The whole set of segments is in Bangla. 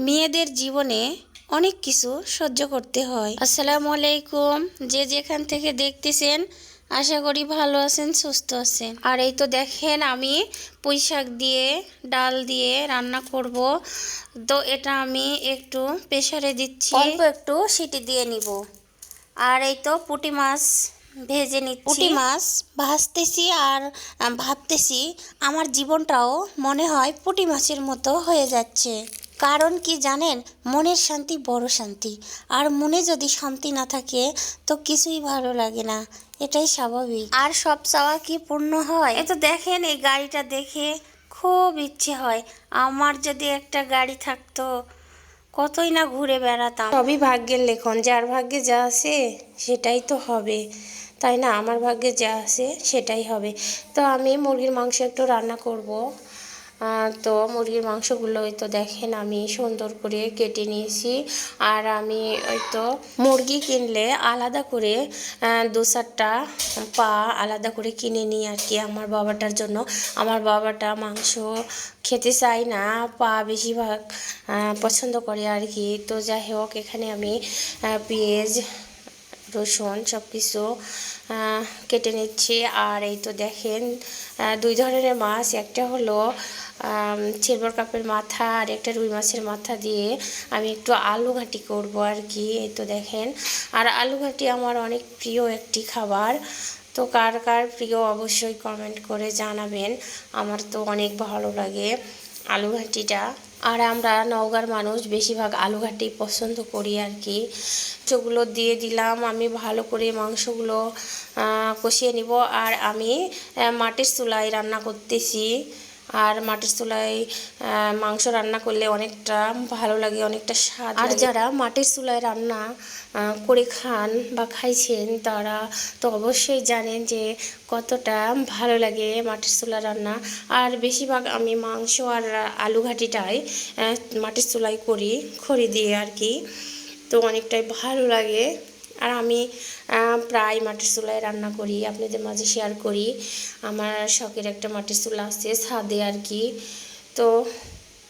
মেয়েদের জীবনে অনেক কিছু সহ্য করতে হয়। আসসালামু আলাইকুম, যে যেখান থেকে দেখতেছেন আশা করি ভালো আছেন, সুস্থ আছেন। আর এই তো দেখেন আমি পুঁই শাক দিয়ে ডাল দিয়ে রান্না করব। তো এটা আমি একটু প্রেসারে দিচ্ছি, অল্প একটু সিটি দিয়ে নিব। আর এই তো পুঁটি মাছ ভেজে নিচ্ছি। পুঁটি মাছ ভাজতেছি আর ভাবতেছি আমার জীবনটাও মনে হয় পুঁটি মাছের মতো হয়ে যাচ্ছে। কারণ কি জানেন, মনের শান্তি বড় শান্তি। আর মনে যদি শান্তি না থাকে তো কিছুই ভালো লাগে না, এটাই স্বাভাবিক। আর সব চাওয়া কি পূর্ণ হয়? এই তো দেখেন এই গাড়িটা দেখে খুব ইচ্ছে হয় আমার যদি একটা গাড়ি থাকতো, কতই না ঘুরে বেড়াতাম। সবই ভাগ্যের লেখন, যার ভাগ্যে যা আছে সেটাই তো হবে, তাই না? আমার ভাগ্যে যা আছে সেটাই হবে। তো আমি মুরগির মাংস একটু রান্না করব। তো মুরগির মাংসগুলো ওই তো দেখেন আমি সুন্দর করে কেটে নিয়েছি। আর আমি ওই তো মুরগি কিনলে আলাদা করে দু চারটা পা আলাদা করে কিনে নিই আর কি আমার বাবাটার জন্য। আমার বাবাটা মাংস খেতে চায় না, পা বেশিরভাগ পছন্দ করে আর কি। তো যাই হোক, এখানে আমি পেঁয়াজ রসুন সব কিছু কেটে নিচ্ছি। আর এই তো দেখেন দুই ধরনের মাছ, একটা হলো সিলভার কাপের মাথা আর একটা রুই মাছের মাথা দিয়ে আমি একটু আলু ঘাঁটি করব আর কি। এই তো দেখেন, আর আলু ঘাঁটি আমার অনেক প্রিয় একটি খাবার। তো কার কার প্রিয় অবশ্যই কমেন্ট করে জানাবেন। আমার তো অনেক ভালো লাগে আলু ঘাঁটিটা। আর আমরা নওগাঁর মানুষ বেশিরভাগ আলু ঘাঁটি পছন্দ করি আর কি। মাংসগুলো দিয়ে দিলাম, আমি ভালো করে মাংসগুলো কষিয়ে নিব। আর আমি মাটির চুলায় রান্না করতেছি। আর মাটির চুলায় মাংস রান্না করলে অনেকটা ভালো লাগে, অনেকটা স্বাদ। আর যারা মাটির চুলায় রান্না করে খান বা খাইছেন তারা তো অবশ্যই জানেন যে কতটা ভালো লাগে মাটির চুলা রান্না। আর বেশিরভাগ আমি মাংস আর আলু ঘাঁটিটাই মাটির চুলায় করি, খড়ি দিয়ে আর কি। তো অনেকটাই ভালো লাগে। আর আমি প্রায় মাটির চুলায় রান্না করি, আপনাদের মাঝে শেয়ার করি। আমার শখের একটা মাটির চুলা আছে ছাদে আর কি। তো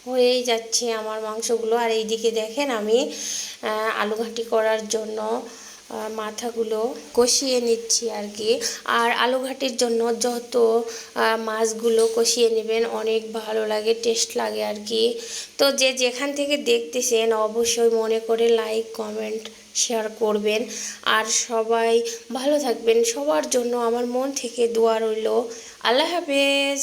হয়েই যাচ্ছে আমার মাংসগুলো। আর এইদিকে দেখেন আমি আলু ঘাঁটি করার জন্য মাথাগুলো কষিয়ে নিচ্ছি আর কি। আর আলু ঘাঁটির জন্য যত মাছগুলো কষিয়ে নেবেন অনেক ভালো লাগে, টেস্ট লাগে আর কি। তো যে যেখান থেকে দেখতেছেন অবশ্যই মনে করে লাইক কমেন্ট শেয়ার করবেন। আর সবাই ভালো থাকবেন, সবার জন্য আমার মন থেকে দোয়া রইল। আল্লাহ হাফেজ।